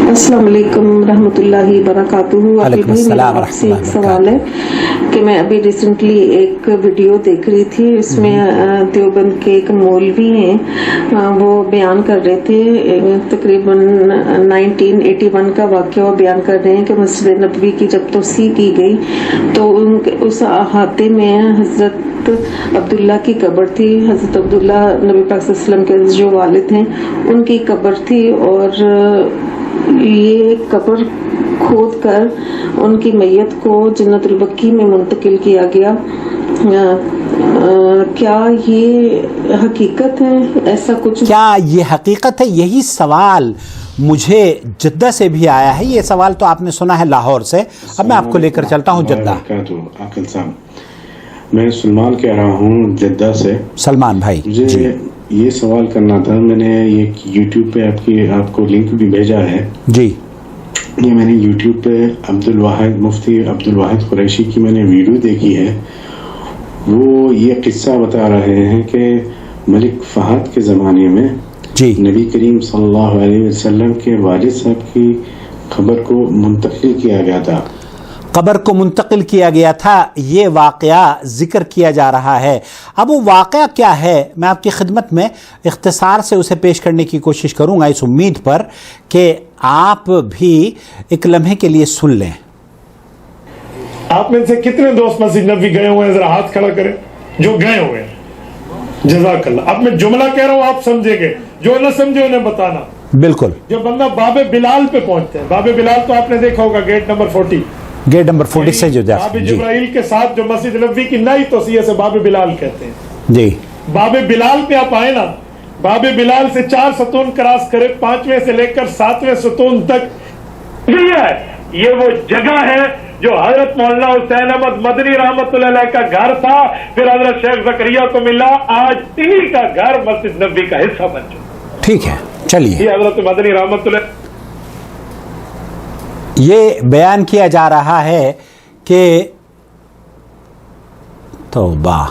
السلام علیکم رحمۃ اللہ وبرکاتہ. وعلیکم السلام آپ سے ایک سوال ہے کہ میں ابھی ریسنٹلی ایک ویڈیو دیکھ رہی تھی. اس میں دیوبند کے ایک مولوی ہیں, وہ بیان کر رہے تھے تقریباً 1981 کا واقعہ. وہ بیان کر رہے ہیں کہ مسجد نبوی کی جب توسیع کی گئی تو اس احاطے میں حضرت عبداللہ کی قبر تھی. حضرت عبداللہ نبی پاک صلی اللہ علیہ وسلم کے جو والد ہیں ان کی قبر تھی, اور یہ قبر کھود کر ان کی میت کو جنت البقیع میں منتقل کیا گیا. کیا یہ حقیقت ہے؟ ایسا کچھ کیا یہ حقیقت ہے؟ یہی سوال مجھے جدہ سے بھی آیا ہے. یہ سوال تو آپ نے سنا ہے لاہور سے. اب میں آپ کو لے کر چلتا ہوں جدہ. میں سلمان کہہ رہا ہوں جدہ سے. سلمان بھائی مجھے یہ سوال کرنا تھا. میں نے یہ یوٹیوب پہ آپ کو لنک بھی بھیجا ہے. جی, یہ میں نے یوٹیوب پہ مفتی عبدالواحد قریشی کی میں نے ویڈیو دیکھی ہے. وہ یہ قصہ بتا رہے ہیں کہ ملک فہد کے زمانے میں جی, نبی کریم صلی اللہ علیہ وسلم کے والد صاحب کی قبر کو منتقل کیا گیا تھا. قبر کو منتقل کیا گیا تھا, یہ واقعہ ذکر کیا جا رہا ہے. اب وہ واقعہ کیا ہے میں آپ کی خدمت میں اختصار سے اسے پیش کرنے کی کوشش کروں گا, اس امید پر کہ آپ بھی ایک لمحے کے لیے سن لیں. آپ میں سے کتنے دوست مسجد نبوی گئے ہوئے ہیں؟ ذرا ہاتھ کھڑا کریں جو گئے ہوئے ہیں. جزاک اللہ. اب میں جملہ کہہ رہا ہوں, آپ سمجھیں گے, جو نہ سمجھے انہیں بتانا. بالکل. جب بندہ باب بلال پہ پہنچتے ہیں, باب بلال تو آپ نے دیکھا ہوگا گیٹ نمبر 40, گیٹ نمبر 40 سے جو باب جبرائیل کے ساتھ جو مسجد نبوی کی نئی توسیع سے باب بلال کہتے ہیں. جی, باب بلال پہ آپ آئے نا, باب بلال سے 4 ستون کراس کرے 5ویں سے لے کر 7ویں ستون تک یہ وہ جگہ ہے جو حضرت مولانا حسین احمد مدنی رحمت اللہ علیہ کا گھر تھا, پھر حضرت شیخ زکریا کو ملا, آج انہی کا گھر مسجد نبوی کا حصہ بن چکا. ٹھیک ہے, چلیے. یہ حضرت مدنی رحمت اللہ یہ بیان کیا جا رہا ہے کہ توبہ,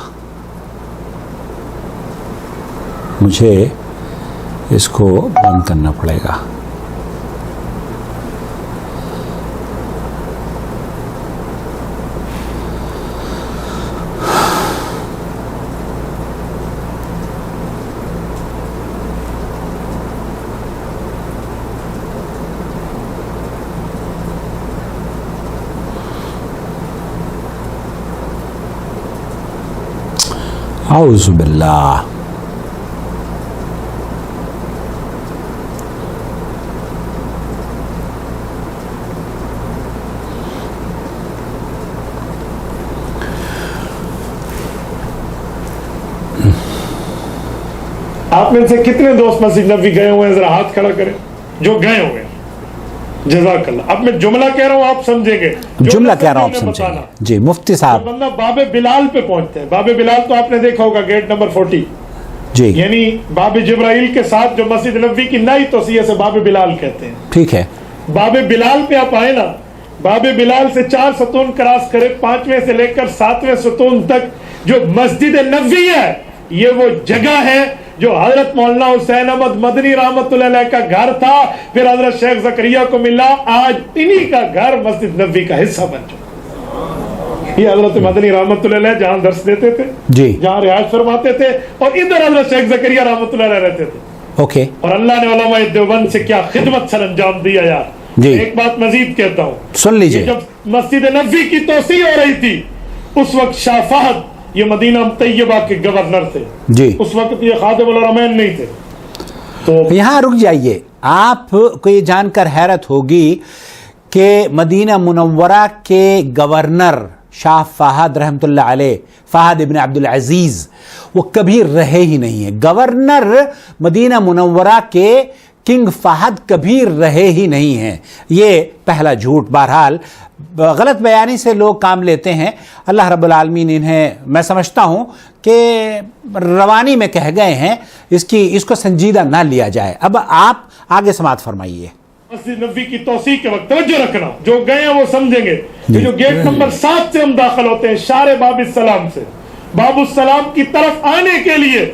مجھے اس کو بند کرنا پڑے گا. اعوذ باللہ. آپ میں سے کتنے دوست مسجد نبوی گئے ہوئے ہیں؟ ذرا ہاتھ کھڑا کریں جو گئے ہوئے ہیں. جزاک اللہ. اب میں جملہ کہہ رہا ہوں, آپ سمجھیں گے, جملہ کہہ رہا ہوں, آپ سمجھیں گے. جی, مفتی صاحب. بندہ باب بلال پہ پہنچتے ہیں, باب بلال تو آپ نے دیکھا ہوگا گیٹ نمبر 40, جی, یعنی باب جبرائیل کے ساتھ جو مسجد نبوی کی نئی توسیع سے باب بلال کہتے ہیں. ٹھیک ہے. باب بلال پہ آپ آئے نا, باب بلال سے 4 ستون کراس کرے 5ویں سے لے کر 7ویں ستون تک جو مسجد نبوی ہے, یہ وہ جگہ ہے جو حضرت مولانا حسین احمد مدنی رحمت اللہ علیہ کا گھر تھا, پھر حضرت شیخ زکریا کو ملا, آج انہی کا گھر مسجد نبوی کا حصہ بن چکا. یہ حضرت مدنی رحمت اللہ علیہ جہاں درس دیتے تھے, جی, جہاں رہائش فرماتے تھے, اور ادھر حضرت شیخ زکریا رحمت اللہ علیہ رہتے تھے. اوکے. اور اللہ نے علماء دیوبند سے کیا خدمت سر انجام دیا یار. جی, ایک بات مزید کہتا ہوں, سن لیجئے. جب مسجد نبوی کی توسیع ہو رہی تھی اس وقت شاہ فہد یہ مدینہ طیبہ کے گورنر تھے. جی, اس وقت یہ خادم الحرمین نہیں تھے. تو یہاں رک جائیے. آپ کو یہ جان کر حیرت ہوگی کہ مدینہ منورہ کے گورنر شاہ فہد رحمۃ اللہ علیہ, فہد ابن عبدالعزیز, وہ کبھی رہے ہی نہیں ہیں. گورنر مدینہ منورہ کے کنگ فہد کبھی رہے ہی نہیں ہیں. یہ پہلا جھوٹ. بہرحال غلط بیانی سے لوگ کام لیتے ہیں. اللہ رب العالمین انہیں, میں سمجھتا ہوں کہ روانی میں کہہ گئے ہیں, اس کو سنجیدہ نہ لیا جائے. اب آپ آگے سماعت فرمائیے. مسجد نبوی کی توسیع کے وقت توجہ رکھنا, جو گئے ہیں وہ سمجھیں گے. جو گیٹ نمبر 7 سے ہم داخل ہوتے ہیں, شارع باب السلام سے, باب السلام کی طرف آنے کے لیے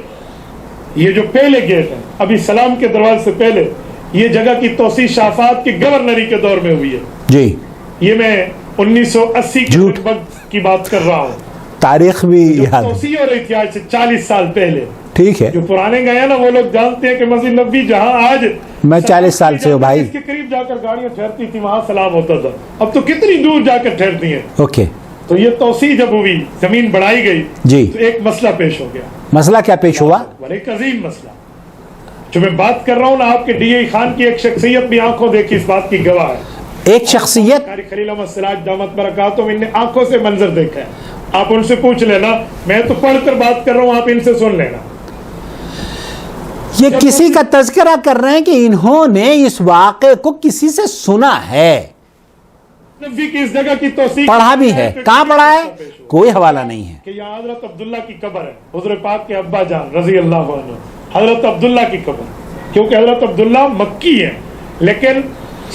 یہ جو پہلے گیٹ ہے, ابھی سلام کے دروازے سے پہلے یہ جگہ کی توسیع شاہ فہد کی گورنری کے دور میں ہوئی ہے. جی یہ میں 1980 کے لگ بھگ کی بات کر رہا ہوں. تاریخ بھی یاد توسیع ہو رہی تھی آج سے 40 سال پہلے. ٹھیک ہے, جو پرانے گئے ہیں نا وہ لوگ جانتے ہیں کہ مسجد نبوی جہاں آج میں 40 سال سے ہوں بھائی, اس کے قریب جا کر گاڑیاں ٹھہرتی تھی وہاں سلام ہوتا تھا, اب تو کتنی دور جا کر ٹھہرتی ہیں. اوکے, تو یہ توسیع جب ہوئی, زمین بڑھائی گئی, جی تو ایک مسئلہ پیش ہو گیا. مسئلہ کیا پیش ہوا؟ ایک عظیم مسئلہ جو میں بات کر رہا ہوں نا, آپ کے ڈی اے خان کی ایک شخصیت بھی آنکھوں دیکھی اس بات کی گواہ ہے. ایک شخصیت قاری خلیل احمد سراج دامت برکاتہم, ان نے آنکھوں سے منظر دیکھا ہے. آپ ان سے پوچھ لینا, میں تو پڑھ کر بات کر رہا ہوں, آپ ان سے سن لینا. یہ کسی کا تذکرہ کر رہے ہیں کہ انہوں نے اس واقعے کو کسی سے سنا ہے, نبی کی اس جگہ کی توثیق پڑھا بھی ہے. کہاں پڑھا ہے؟ کوئی حوالہ نہیں ہے. کہ یہاں حضرت عبداللہ کی قبر ہے, حضور پاک کے ابا جان رضی اللہ عنہ, حضرت عبداللہ کی قبر. کیونکہ حضرت عبداللہ مکی ہے لیکن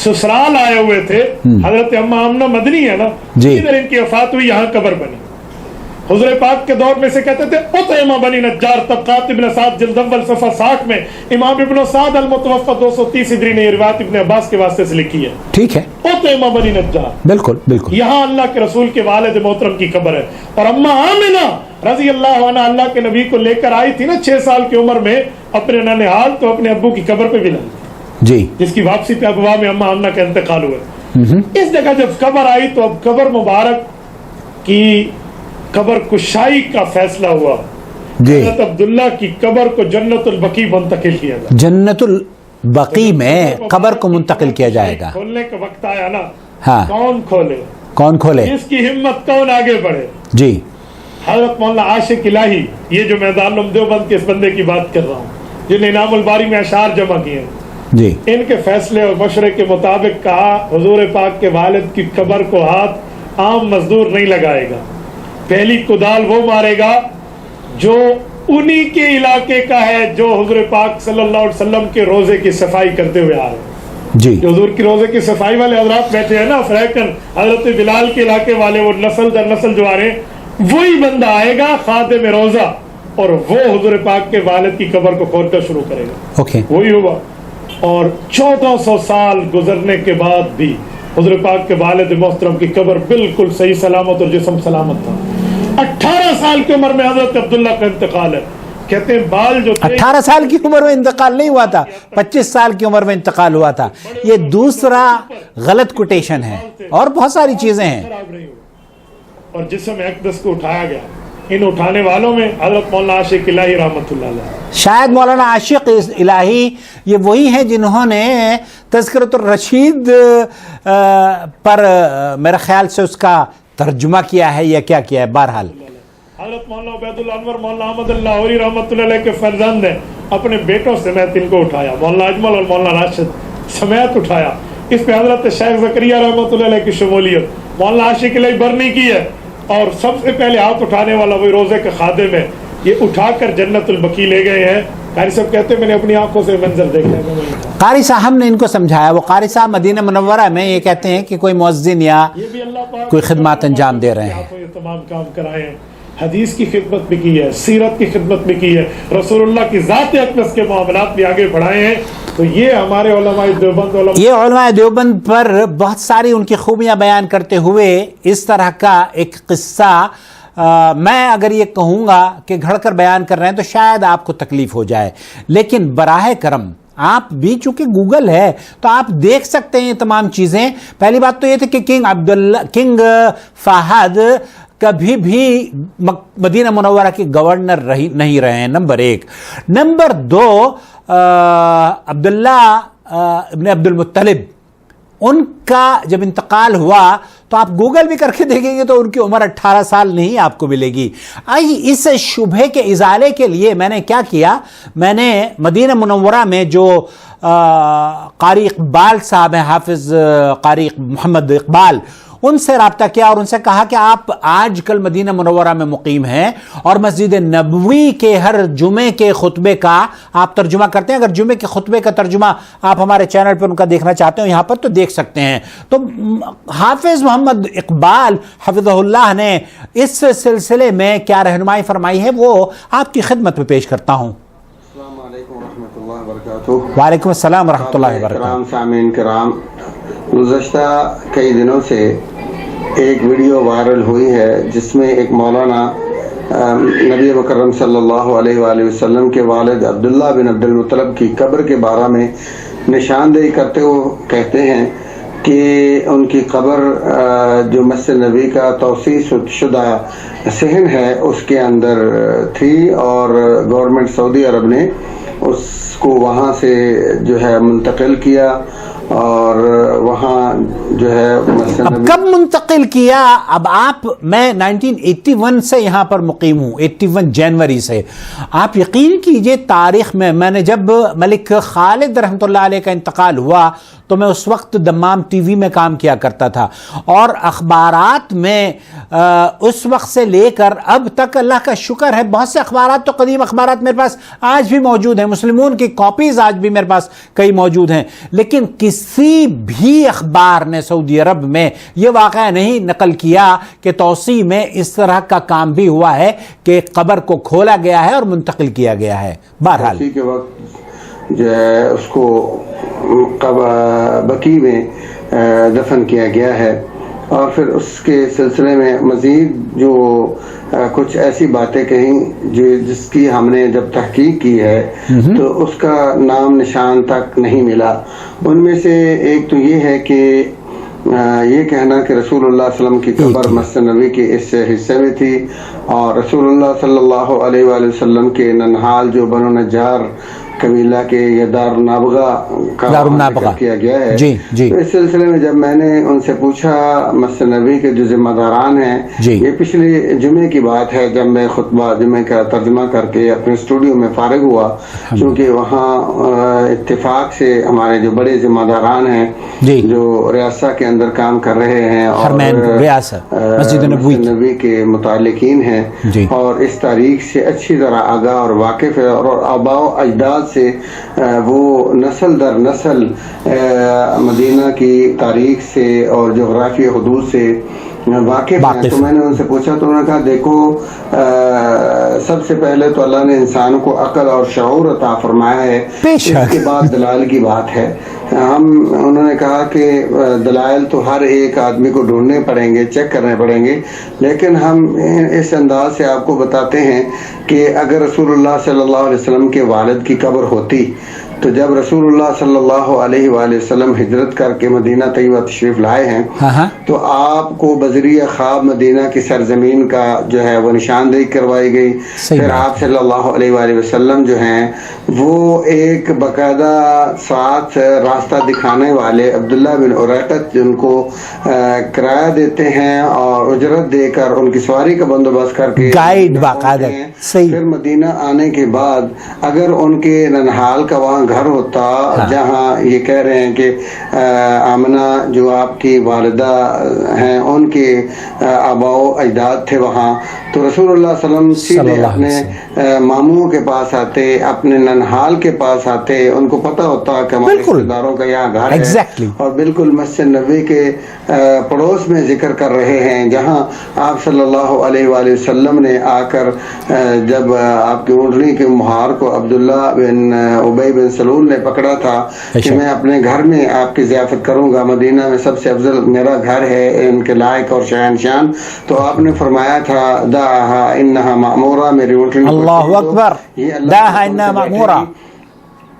سسرال آئے ہوئے تھے. حضرت اما آمنہ مدنی ہے نا, ادھر ان کی وفات ہوئی, یہاں قبر بنی. حضور پاک کے دور میں سے کہتے تھے اطعمہ بنی نجار. طبقات ابن سعد جلد اول صفحہ 60 میں امام ابن سعد المتوفى 230 ہجری نے یہ روایت ابن عباس کے واسطے سے لکھی ہے. ٹھیک ہے, اطعمہ بنی نجار, بالکل بالکل. یہاں اللہ کے رسول کے والد محترم کی قبر ہے. اور اما آمنہ رضی اللہ عنہ اللہ کے نبی کو لے کر آئی تھی نا 6 سال کی عمر میں اپنے ننھال, تو اپنے ابو کی قبر پہ بھی لائی جی, جس کی واپسی پہ ابوا میں اما آمنہ کا انتقال ہوا. اس جگہ جب قبر آئی تو اب قبر مبارک کی قبر کشائی کا فیصلہ ہوا. حضرت عبداللہ کی قبر کو جنت البقیع منتقل کیا گیا. جنت البقیع میں قبر کو منتقل کیا جائے گا. کھولنے کا وقت آیا نا, ہاں, کون کھولے, کون کھولے, اس کی ہمت کون آگے بڑھے. جی, حضرت مولانا عاشق الہی, یہ جو میں دارالعلوم دیوبند کے اس بندے کی بات کر رہا ہوں جن نے انعام الباری میں اشعار جمع کیے ہیں, جی, ان کے فیصلے اور مشورے کے مطابق کہا حضور پاک کے والد کی قبر کو ہاتھ عام مزدور نہیں لگائے گا. پہلی کدال وہ مارے گا جو انہی کے علاقے کا ہے جو حضور پاک صلی اللہ علیہ وسلم کے روزے کی صفائی کرتے ہوئے آ رہے ہیں. جی, جو حضور کی روزے کی صفائی والے حضرات بیٹھے ہیں نا فریقن, حضرت بلال کے علاقے والے, وہ نسل در نسل جو آ رہے ہیں, وہی بندہ آئے گا خادم روزہ, اور وہ حضور پاک کے والد کی قبر کو کھول کر شروع کرے گا. اوکے, وہی ہوا. اور 1400 سال گزرنے کے بعد بھی حضور پاک کے والد محترم کی قبر بالکل صحیح سلامت اور جسم سلامت تھا. 18 سال کی عمر میں حضرت عبداللہ کا انتقال ہے. کہتے ہیں بال جو 18 سال کی عمر میں انتقال نہیں ہوا تھا, 25 سال کی عمر میں انتقال ہوا تھا. یہ دوسرا غلط کوٹیشن ہے, اور بہت ساری چیزیں ہیں. اور جسم اقدس کو اٹھایا گیا. ان اٹھانے والوں میں حضرت مولانا عاشق الہی رحمۃ اللہ علیہ. شاید مولانا عاشق الہی یہ وہی ہیں جنہوں نے تذکرۃ الرشید پر میرے خیال سے اس کا ترجمہ کیا ہے یا کیا کیا ہے. بہرحال حضرت مولانا عبید الانور مولانا احمد اللہ اوری رحمۃ اللہ علیہ کے فرزند نے اپنے بیٹوں سمیت ان کو اٹھایا. مولانا اجمل اور مولانا راشد سمیت اٹھایا. اس پہ حضرت شیخ زکریہ رحمۃ اللہ علیہ کی شمولیت, مولانا عاشق الہی برنی کی ہے. اور سب سے پہلے ہاتھ اٹھانے والا وہی روزے کے خادم ہے. یہ اٹھا کر جنت البقیع لے گئے ہیں. قاری صاحب کہتے ہیں میں نے اپنی آنکھوں سے منظر دیکھا ہے. قاری صاحب نے ان کو سمجھایا. وہ قاری صاحب مدینہ منورہ میں یہ کہتے ہیں کہ کوئی مؤذن یا کوئی خدمات انجام دے رہے ہیں. یہ تمام کام کرائے ہیں, حدیث کی خدمت بھی کی ہے, سیرت کی خدمت بھی کی ہے, رسول اللہ کی ذات اقدس کے معاملات بھی آگے بڑھائے ہیں. تو یہ ہمارے علماء دیوبند یہ علماء دیوبند پر بہت ساری ان کی خوبیاں بیان کرتے ہوئے اس طرح کا ایک قصہ میں اگر یہ کہوں گا کہ گھڑ کر بیان کر رہے ہیں تو شاید آپ کو تکلیف ہو جائے, لیکن براہ کرم آپ بھی چونکہ گوگل ہے تو آپ دیکھ سکتے ہیں تمام چیزیں. پہلی بات تو یہ تھی کہ کنگ فہد کبھی بھی مدینہ منورہ کے گورنر نہیں رہے ہیں, نمبر 1. نمبر 2, عبداللہ ابن عبد المطلب ان کا جب انتقال ہوا تو آپ گوگل بھی کر کے دیکھیں گے تو ان کی عمر 18 سال نہیں آپ کو ملے گی. اس شبہ کے ازالے کے لیے میں نے کیا کیا, میں نے مدینہ منورہ میں جو قاری اقبال صاحب ہیں, حافظ قاری محمد اقبال, ان سے رابطہ کیا اور ان سے کہا کہ آپ آج کل مدینہ منورہ میں مقیم ہیں اور مسجد نبوی کے ہر جمعے کے خطبے کا آپ ترجمہ کرتے ہیں. اگر جمعے کے خطبے کا ترجمہ آپ ہمارے چینل پر ان کا دیکھنا چاہتے ہو یہاں پر تو دیکھ سکتے ہیں. تو حافظ محمد اقبال حفظہ اللہ نے اس سلسلے میں کیا رہنمائی فرمائی ہے وہ آپ کی خدمت میں پیش کرتا ہوں. السلام علیکم ورحمۃ اللہ وبرکاتہ. وبرکاتہ۔ وعلیکم السلام ورحمۃ اللہ وبرکاتہ۔ کرام سامعین کرام، گزشتہ کئی دنوں سے ایک ویڈیو وائرل ہوئی ہے جس میں ایک مولانا نبی مکرم صلی اللہ علیہ وآلہ وسلم کے والد عبداللہ بن عبد المطلب کی قبر کے بارے میں نشاندہی کرتے ہوئے کہتے ہیں کہ ان کی قبر جو مسجد نبی کا توسیع شدہ صحن ہے اس کے اندر تھی، اور گورنمنٹ سعودی عرب نے اس کو وہاں سے جو ہے منتقل کیا، اور وہاں جو ہے مسجد اب نبی کب منتقل کیا؟ اب میں 1981 سے یہاں پر مقیم ہوں، 81 جنوری سے۔ آپ یقین کیجئے تاریخ میں نے جب ملک خالد رحمۃ اللہ علیہ کا انتقال ہوا تو میں اس وقت دمام ٹی وی میں کام کیا کرتا تھا، اور اخبارات میں اس وقت سے لے کر اب تک اللہ کا شکر ہے بہت سے اخبارات، تو قدیم اخبارات میرے پاس آج بھی موجود ہیں، مسلمون کی کاپیز آج بھی میرے پاس کئی موجود ہیں، لیکن کسی بھی اخبار نے سعودی عرب میں یہ واقعہ نہیں نقل کیا کہ توسیع میں اس طرح کا کام بھی ہوا ہے کہ قبر کو کھولا گیا ہے اور منتقل کیا گیا ہے۔ بہرحال اسی کے وقت جو ہے اس کو بقیع میں دفن کیا گیا ہے، اور پھر اس کے سلسلے میں مزید جو کچھ ایسی باتیں کہیں جس کی ہم نے جب تحقیق کی ہے تو اس کا نام نشان تک نہیں ملا۔ ان میں سے ایک تو یہ ہے کہ یہ کہنا کہ رسول اللہ صلی اللہ علیہ وسلم کی قبر مسجد نبی کے اس حصے میں تھی، اور رسول اللہ صلی اللہ علیہ وآلہ وسلم کے ننہال جو بنو نجار قبیلہ کے یا دارالنابغہ کا ذکر کیا گیا ہے۔ تو اس سلسلے میں جب میں نے ان سے پوچھا مسجد نبی کے جو ذمہ داران ہیں، یہ پچھلے جمعے کی بات ہے جب میں خطبہ جمعے کا ترجمہ کر کے اپنے اسٹوڈیو میں فارغ ہوا، کیونکہ وہاں اتفاق سے ہمارے جو بڑے ذمہ داران ہیں جو ریاست کے اندر کام کر رہے ہیں اور مسجد نبی کے متعلقین ہیں اور اس تاریخ سے اچھی طرح آگاہ اور واقف ہے، اور آباء و اجداد سے وہ نسل در نسل مدینہ کی تاریخ سے اور جغرافی حدود سے واقف ہیں۔ تو میں نے ان سے پوچھا تو انہوں نے کہا دیکھو، سب سے پہلے تو اللہ نے انسان کو عقل اور شعور عطا فرمایا ہے، اس کے بعد دلائل کی بات ہے۔ انہوں نے کہا کہ دلائل تو ہر ایک آدمی کو ڈھونڈنے پڑیں گے، چیک کرنے پڑیں گے، لیکن ہم اس انداز سے آپ کو بتاتے ہیں کہ اگر رسول اللہ صلی اللہ علیہ وسلم کے والد کی قبر ہوتی تو جب رسول اللہ صلی اللہ علیہ وآلہ وسلم ہجرت کر کے مدینہ طیبہ تشریف لائے ہیں تو آپ کو بذریعہ خواب مدینہ کی سرزمین کا جو ہے وہ نشاندہی کروائی گئی۔ پھر آپ صلی اللہ علیہ وآلہ وسلم جو ہیں وہ ایک باقاعدہ ساتھ راستہ دکھانے والے عبداللہ بن اریقط جن کو کرایہ دیتے ہیں اور اجرت دے کر ان کی سواری کا بندوبست کر کے گائیڈ باقاعدہ، پھر مدینہ آنے کے بعد اگر ان کے ننہال کا وہاں گھر ہوتا جہاں یہ کہہ رہے ہیں کہ آمنہ جو آپ کی والدہ ہیں ان کے آباء و اجداد تھے وہاں، تو رسول اللہ صلی اللہ علیہ وسلم سیدھے اپنے ماموں کے پاس آتے، اپنے ننہال کے پاس آتے، ان کو پتہ ہوتا کہ ہمارے رشتہ داروں کا یہاں گھر ہے، اور بالکل مسجد نبی کے پڑوس میں ذکر کر رہے ہیں جہاں آپ صلی اللہ علیہ وآلہ وسلم نے آ کر جب آپ کی اونٹنی کے مہار کو عبداللہ بن ابی بن سلول نے پکڑا تھا کہ میں اپنے گھر میں آپ کی ضیافت کروں گا، مدینہ میں سب سے افضل میرا گھر ہے، ان کے لائق اور شہنشان، تو آپ نے فرمایا تھا دعہا انہا مأمورہ، میری اونٹنی کو اللہ اکبر، دعہا انہا مأمورہ۔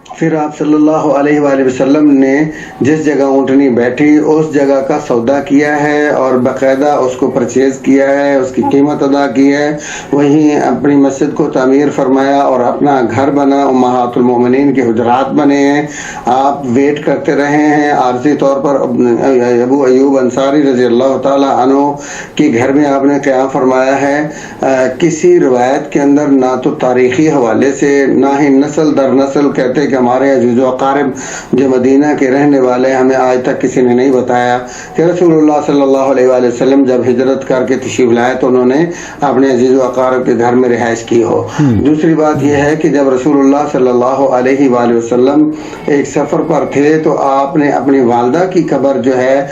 پھر آپ صلی اللہ علیہ وآلہ وسلم نے جس جگہ اونٹنی بیٹھی اس جگہ کا سودا کیا ہے اور باقاعدہ اس کو پرچیز کیا ہے، اس کی قیمت ادا کی ہے، وہیں اپنی مسجد کو تعمیر فرمایا اور اپنا گھر بنا، امہات المومنین کے حجرات بنے ہیں۔ آپ ویٹ کرتے رہے ہیں، عارضی طور پر ابو ایوب انصاری رضی اللہ تعالی عنہ کے گھر میں آپ نے قیام فرمایا ہے۔ کسی روایت کے اندر نہ تو تاریخی حوالے سے نہ ہی نسل در نسل کہتے کہ ہمارے عزیز و اقارب جو مدینہ کے رہنے والے ہمیں آج تک کسی نے نہیں بتایا کہ رسول اللہ صلی اللہ علیہ وآلہ وسلم جب ہجرت کر کے تشریف لائے تو انہوں نے اپنے عزیز و اقارب کے گھر میں رہائش کی ہو۔ دوسری بات یہ ہے کہ جب رسول اللہ صلی اللہ علیہ وآلہ وسلم ایک سفر پر تھے تو آپ نے اپنی والدہ کی قبر جو ہے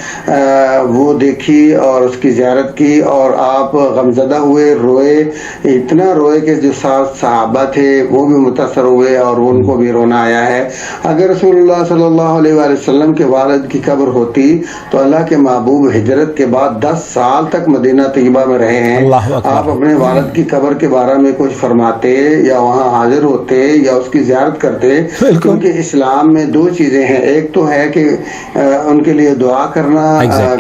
وہ دیکھی اور اس کی زیارت کی، اور آپ غمزدہ ہوئے، روئے، اتنا روئے کہ جو صحابہ تھے وہ بھی متاثر ہوئے اور ان کو بھی رونا آیا ہے۔ ہے. اگر رسول اللہ صلی اللہ علیہ وآلہ وسلم کے والد کی قبر ہوتی تو اللہ کے محبوب ہجرت کے بعد 10 سال تک مدینہ طیبہ میں رہے ہیں. اللہ اکبر. آپ اپنے والد کی قبر کے بارے میں کچھ فرماتے یا وہاں حاضر ہوتے یا اس کی زیارت کرتے, کیونکہ اسلام میں 2 چیزیں ہیں. ایک تو ہے کہ ان کے لیے دعا کرنا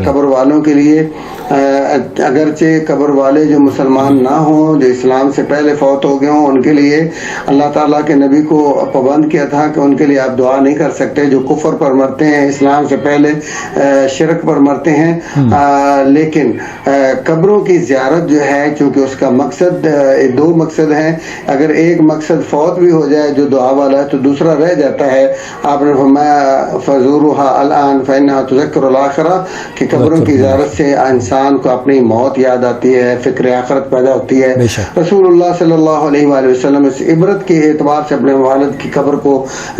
قبر والوں کے لیے, اگرچہ قبر والے جو مسلمان نہ ہوں, جو اسلام سے پہلے فوت ہو گئے ہوں, ان کے لیے اللہ تعالیٰ کے نبی کو پابند کیا تھا کہ ان کے لیے آپ دعا نہیں کر سکتے جو کفر پر مرتے ہیں, اسلام سے پہلے شرک پر مرتے ہیں. لیکن قبروں کی زیارت جو ہے, چونکہ اس کا مقصد 2 مقصد ہیں. اگر ایک مقصد فوت بھی ہو جائے جو دعا والا ہے تو دوسرا رہ جاتا ہے. آپ نے فرمایا فزورها الان فانها تذکر الاخرہ, کہ قبروں کی زیارت سے انسان کو اپنی موت یاد آتی ہے, فکر آخرت پیدا ہوتی ہے. رسول اللہ صلی اللہ علیہ وآلہ وسلم اس عبرت کے اعتبار سے اپنے والد کی قبر کو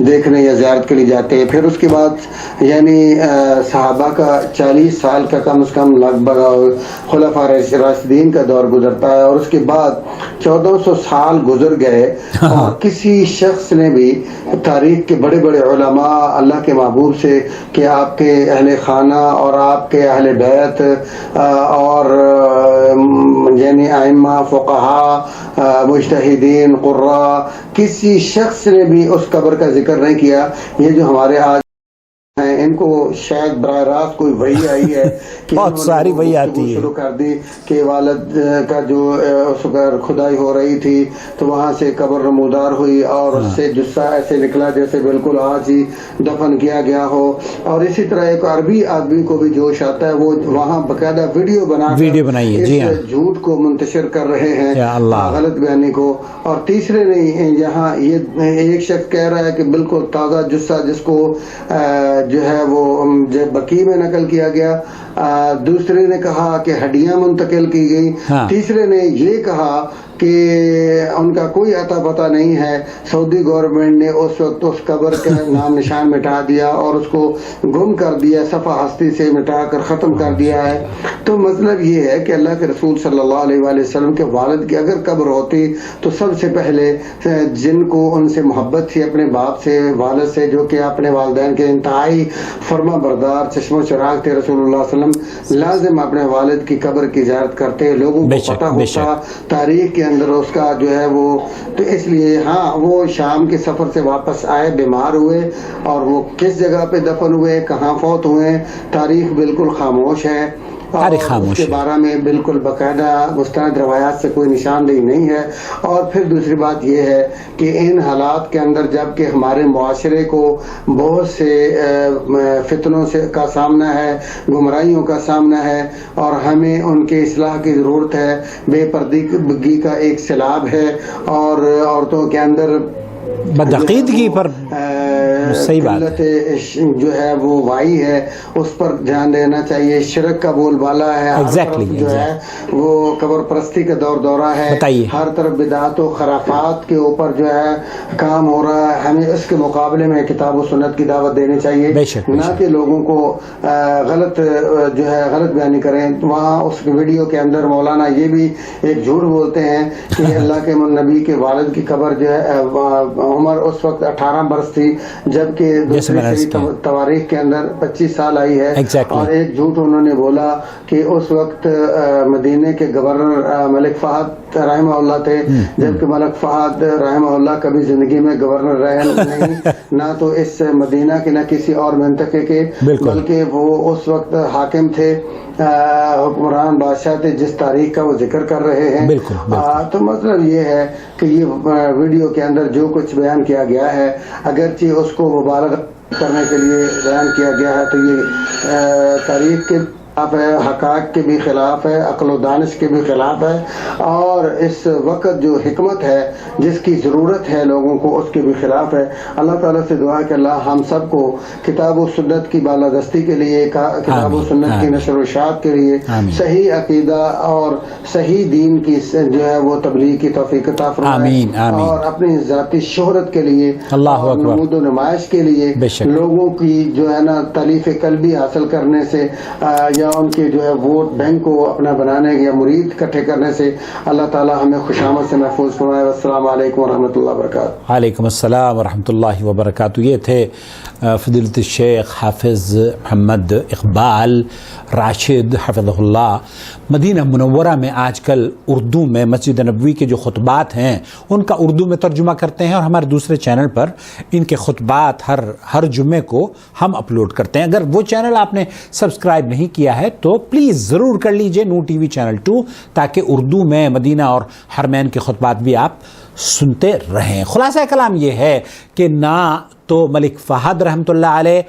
دیکھنے یا زیارت کے لیے جاتے ہیں. پھر اس کے بعد یعنی صحابہ کا 40 سال کا کم از کم لگ بھگ خلفاء راشدین کا دور گزرتا ہے, اور اس کے بعد 1400 سال گزر گئے اور کسی شخص نے بھی تاریخ کے بڑے بڑے علماء اللہ کے محبوب سے کہ آپ کے اہل خانہ اور آپ کے اہل بیت اور یعنی ائمہ فقہاء مجتہدین قراء, کسی شخص نے بھی اس قبر کا ذکر نہیں کیا. یہ جو ہمارے آج ہیں ان کو شاید براہ راست کوئی وحی آئی ہے کہ بہت ساری وحی آتی ہے, شروع کر دی کہ والد کا جو اس پر کھدائی ہو رہی تھی تو وہاں سے قبر نمودار ہوئی اور اس سے جثہ ایسے نکلا جیسے بالکل آج ہی دفن کیا گیا ہو. اور اسی طرح ایک عربی آدمی کو بھی جوش آتا ہے, وہ وہاں باقاعدہ ویڈیو بنائی ہے, اس جھوٹ کو منتشر کر رہے ہیں, غلط بیانی کو. اور تیسرے نے یہاں یہ ایک شخص کہہ رہا ہے کہ بالکل تازہ جثہ جس کو جو ہے وہ بقی میں نقل کیا گیا, دوسرے نے کہا کہ ہڈیاں منتقل کی گئی, تیسرے نے یہ کہا کہ ان کا کوئی اتا پتہ نہیں ہے, سعودی گورنمنٹ نے اس وقت اس قبر کا نام نشان مٹا دیا اور اس کو گم کر دیا, صفحہ ہستی سے مٹا کر ختم کر دیا ہے. تو مطلب یہ ہے کہ اللہ کے رسول صلی اللہ علیہ وآلہ وسلم کے والد کی اگر قبر ہوتی تو سب سے پہلے جن کو ان سے محبت تھی اپنے باپ سے, والد سے, جو کہ اپنے والدین کے انتہائی فرما بردار چشم و چراغ تھے رسول اللہ صلی اللہ علیہ وسلم, لازم اپنے والد کی قبر کی زیارت کرتے. لوگوں کو پتہ ہوتا تاریخ کے اندر اس کا جو ہے وہ, تو اس لیے ہاں وہ شام کے سفر سے واپس آئے, بیمار ہوئے, اور وہ کس جگہ پہ دفن ہوئے, کہاں فوت ہوئے, تاریخ بالکل خاموش ہے. اس کے بارے میں بالکل باقاعدہ مستند روایات سے کوئی نشاندہی نہیں ہے. اور پھر دوسری بات یہ ہے کہ ان حالات کے اندر جب کہ ہمارے معاشرے کو بہت سے فتنوں سے کا سامنا ہے, گمراہیوں کا سامنا ہے, اور ہمیں ان کے اصلاح کی ضرورت ہے, بے پردگی کا ایک سیلاب ہے, اور عورتوں کے اندر بدعقیدگی پر صحیح بات جو ہے وہ وائی ہے, اس پر دھیان دینا چاہیے. شرک کا بول بالا ہے, جو ہے وہ قبر پرستی کا دورہ ہے, ہر طرف بدعات و خرافات کے اوپر جو ہے کام ہو رہا ہے. ہمیں اس کے مقابلے میں کتاب و سنت کی دعوت دینی چاہیے, نہ کہ لوگوں کو غلط جو ہے غلط بیانی کریں. وہاں اس ویڈیو کے اندر مولانا یہ بھی ایک جھوٹ بولتے ہیں کہ اللہ کے نبی کے والد کی قبر جو ہے عمر اس وقت 18 برس تھی, جبکہ دوسری تواریخ کے اندر 25 سال آئی ہے. اور ایک جھوٹ انہوں نے بولا کہ اس وقت مدینے کے گورنر ملک فہد رحمہ اللہ تھے, جبکہ ملک فہد رحمہ اللہ کبھی زندگی میں گورنر رہے نہیں, نہ تو اس مدینہ کے نہ کسی اور منطقے کے, بلکہ وہ اس وقت حاکم تھے, حکمران بادشاہ تھے جس تاریخ کا وہ ذکر کر رہے ہیں. تو مطلب یہ ہے کہ یہ ویڈیو کے اندر جو کچھ بیان کیا گیا ہے, اگرچہ اس کو مبالغہ کرنے کے لیے بیان کیا گیا ہے, تو یہ تاریخ کے خلاف ہے, حقائق کے بھی خلاف ہے, عقل و دانش کے بھی خلاف ہے, اور اس وقت جو حکمت ہے جس کی ضرورت ہے لوگوں کو اس کے بھی خلاف ہے. اللہ تعالیٰ سے دعا کہ اللہ ہم سب کو کتاب و سنت کی بالادستی کے لیے, کتاب و سنت کی نشر و اشاعت کے لیے, صحیح عقیدہ اور صحیح دین کی جو ہے وہ تبلیغ کی توفیق عطا فرمائے, اور اپنی ذاتی شہرت کے لیے, نمود و نمائش کے لیے, لوگوں کی جو ہے نا تالیف قلبی حاصل کرنے سے یا یا ان کے جو ہے ووٹ بینک کو اپنا بنانے یا مرید اکٹھے کرنے سے اللہ تعالیٰ ہمیں خوشامد سے محفوظ فرمائے. السلام علیکم ورحمۃ اللہ وبرکاتہ. وعلیکم السلام ورحمۃ اللہ وبرکاتہ. یہ تھے فضیلت الشیخ حافظ محمد اقبال راشد حفظہ اللہ. مدینہ منورہ میں آج کل اردو میں مسجد نبوی کے جو خطبات ہیں ان کا اردو میں ترجمہ کرتے ہیں، اور ہمارے دوسرے چینل پر ان کے خطبات ہر جمعے کو ہم اپلوڈ کرتے ہیں. اگر وہ چینل آپ نے سبسکرائب نہیں کیا ہے تو پلیز ضرور کر لیجئے، نور ٹی وی چینل 2، تاکہ اردو میں مدینہ اور حرمین کے خطبات بھی آپ سنتے رہیں. خلاصہ کلام یہ ہے کہ نہ تو ملک فہد رحمۃ اللہ علیہ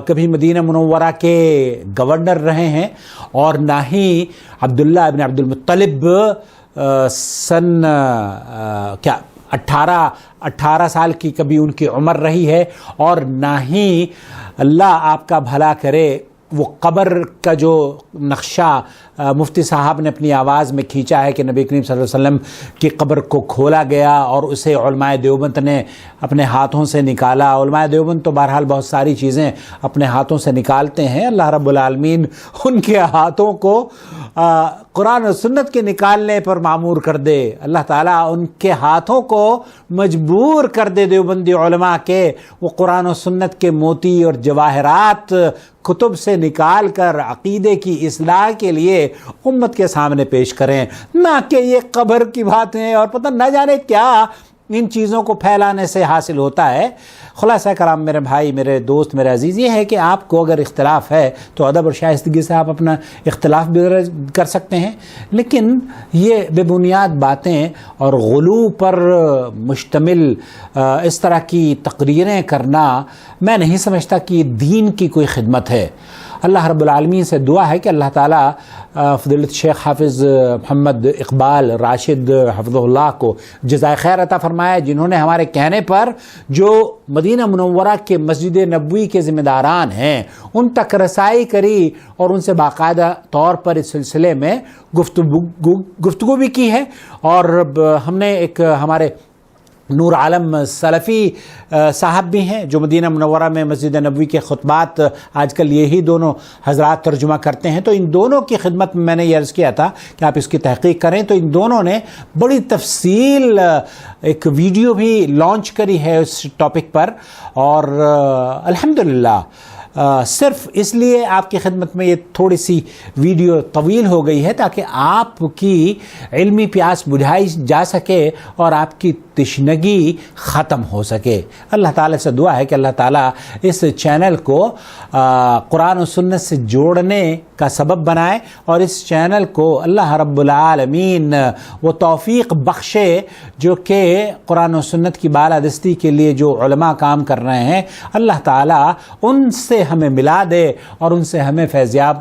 کبھی مدینہ منورہ کے گورنر رہے ہیں، اور نہ ہی عبداللہ ابن عبد المطلب سن 18 سال کی کبھی ان کی عمر رہی ہے، اور نہ ہی اللہ آپ کا بھلا کرے وہ قبر کا جو نقشہ مفتی صاحب نے اپنی آواز میں کھینچا ہے کہ نبی کریم صلی اللہ علیہ وسلم کی قبر کو کھولا گیا اور اسے علماء دیوبند نے اپنے ہاتھوں سے نکالا. علماء دیوبند تو بہرحال بہت ساری چیزیں اپنے ہاتھوں سے نکالتے ہیں، اللہ رب العالمین ان کے ہاتھوں کو قرآن و سنت کے نکالنے پر معمور کر دے. اللہ تعالیٰ ان کے ہاتھوں کو مجبور کر دے دیوبندی علماء کے وہ قرآن و سنت کے موتی اور جواہرات کتب سے نکال کر عقیدے کی اصلاح کے لیے امت کے سامنے پیش کریں، نہ کہ یہ قبر کی باتیں اور پتہ نہ جانے کیا ان چیزوں کو پھیلانے سے حاصل ہوتا ہے. خلاصہ کلام میرے بھائی، میرے دوست، میرے عزیز، یہ ہے کہ آپ کو اگر اختلاف ہے تو ادب اور شائستگی سے آپ اپنا اختلاف بھی کر سکتے ہیں، لیکن یہ بے بنیاد باتیں اور غلو پر مشتمل اس طرح کی تقریریں کرنا میں نہیں سمجھتا کہ دین کی کوئی خدمت ہے. اللہ رب العالمین سے دعا ہے کہ اللہ تعالیٰ فضیلت شیخ حافظ محمد اقبال راشد حفظہ اللہ کو جزائے خیر عطا فرمائے، جنہوں نے ہمارے کہنے پر جو مدینہ منورہ کے مسجد نبوی کے ذمہ داران ہیں ان تک رسائی کری، اور ان سے باقاعدہ طور پر اس سلسلے میں گفتگو بھی کی ہے. اور ہم نے ایک ہمارے نور عالم سلفی صاحب بھی ہیں جو مدینہ منورہ میں مسجد نبوی کے خطبات آج کل یہی دونوں حضرات ترجمہ کرتے ہیں، تو ان دونوں کی خدمت میں میں نے یہ عرض کیا تھا کہ آپ اس کی تحقیق کریں. تو ان دونوں نے بڑی تفصیل ایک ویڈیو بھی لانچ کری ہے اس ٹاپک پر، اور الحمدللہ صرف اس لیے آپ کی خدمت میں یہ تھوڑی سی ویڈیو طویل ہو گئی ہے تاکہ آپ کی علمی پیاس بجھائی جا سکے اور آپ کی تشنگی ختم ہو سکے. اللہ تعالیٰ سے دعا ہے کہ اللہ تعالیٰ اس چینل کو قرآن و سنت سے جوڑنے کا سبب بنائے، اور اس چینل کو اللہ رب العالمین وہ توفیق بخشے جو کہ قرآن و سنت کی بالادستی کے لیے جو علماء کام کر رہے ہیں، اللہ تعالیٰ ان سے ہمیں ملا دے اور ان سے ہمیں فیضیاب،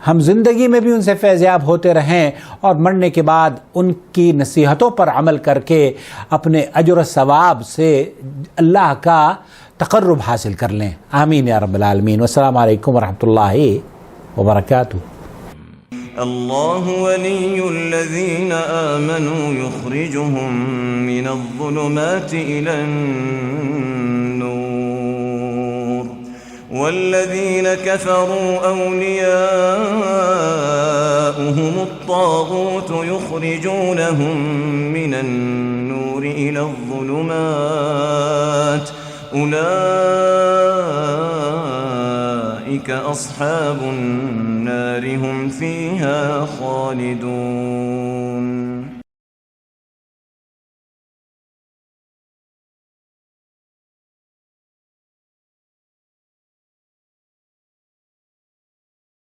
ہم زندگی میں بھی ان سے فیضیاب ہوتے رہیں اور مرنے کے بعد ان کی نصیحتوں پر عمل کر کے اپنے اجر و ثواب سے اللہ کا تقرب حاصل کر لیں. آمین یا رب العالمین. والسلام علیکم ورحمۃ اللہ وبرکاتہ. اللہ ولی الذین آمنوا یخرجهم من الظلمات إلى النور والذین كفروا أولیاؤهم الطاغوت یخرجونهم من النور إلى الظلمات أولئك أصحاب النار هم فيها خالدون.